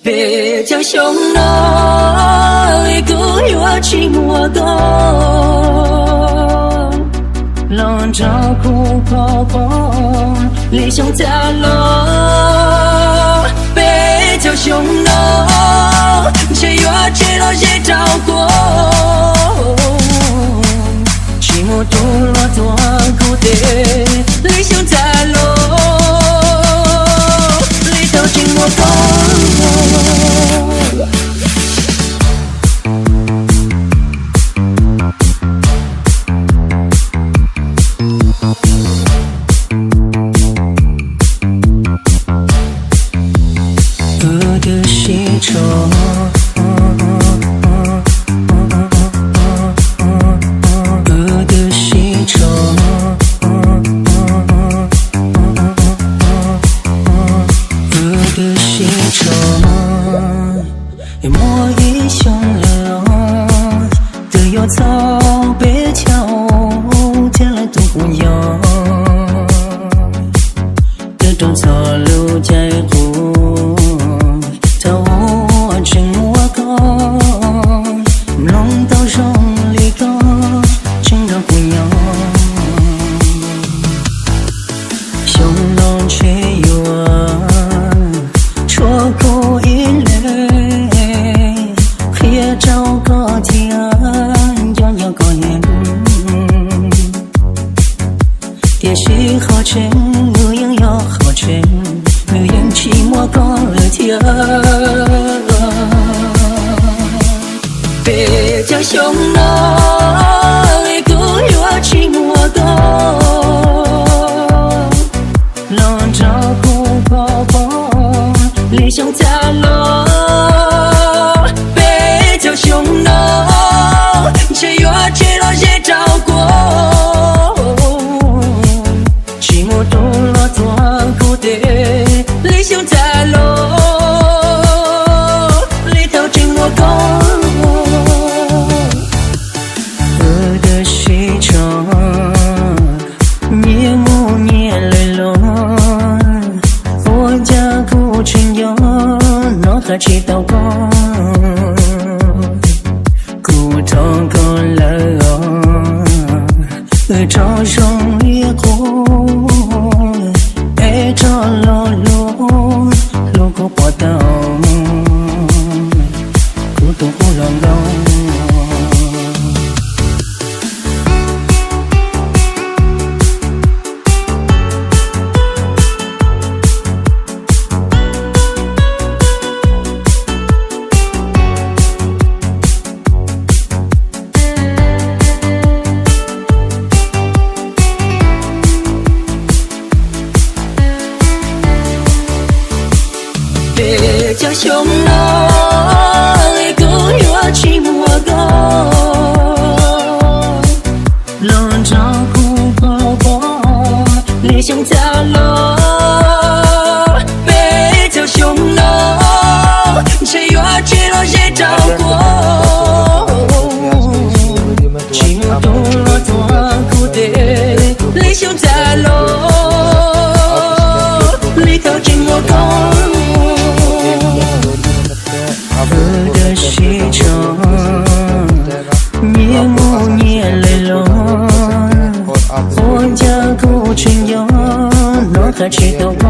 别叫兄弟，一个月寂寞的，浪潮苦泡泡，理想在了。别叫兄弟，谁月知道谁照顾？寂寞多了多苦的，理想在了。里头寂寞高。我的西城，我的西城，我的西城，一抹一胸了，都有草别桥，天来都不要，这种草路在乎。也许好吃，我也要好吃，我人寂寞高了天。别叫兄弟，一个月寂寞的，浪潮苦泡泡，理想在了。别叫兄弟，谁月知道谁照顾？多了多苦的，理想在了，里头寂寞高。我的西城，面目年累了，我家苦春游，脑海起祷告，苦痛够了，朝上烈火。找路路过坡道，孤独不浪浪。别叫兄弟，一个月寂寞的，浪潮苦泡泡，理想在了。别叫兄弟，谁月知道谁照顾？寂寞多了多苦的，理想在了，里头寂寞高。我的西城，面目年累了，我家苦春游，脑海起祷告。